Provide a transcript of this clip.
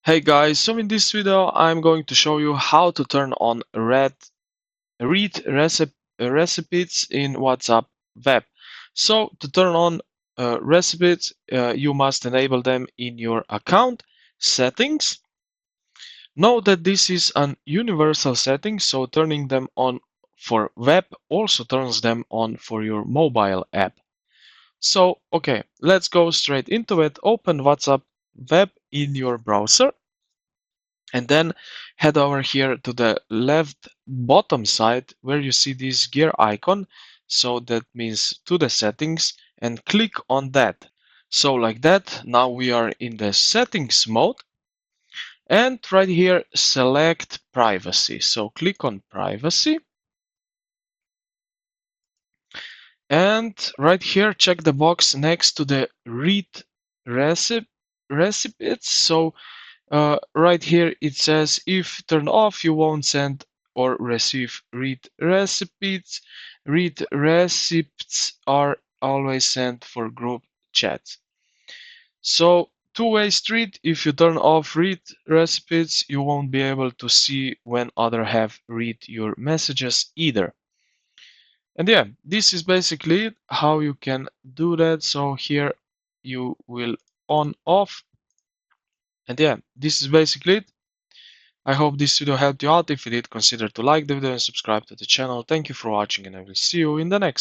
Hey guys, so in this video I'm going to show you how to turn on read recipes in WhatsApp web. So to turn on recipes, you must enable them in your account settings. Note that this is an universal setting, so turning them on for web also turns them on for your mobile app. So okay, let's go straight into it. Open WhatsApp web in your browser. And then head over here to the left bottom side where you see this gear icon. So that means to the settings and click on that. So like that, now we are in the settings mode. And right here, select privacy. So click on privacy. And right here, check the box next to the read recipes. So right here it says if turned off, you won't send or receive read recipes. Read receipts are always sent for group chats. So two-way street, if you turn off read recipes, you won't be able to see when other have read your messages either. And yeah, this is basically it, how you can do that. So here you will on off. And yeah, this is basically it. I hope this video helped you out. If it did, consider to like the video and subscribe to the channel. Thank you for watching, and I will see you in the next.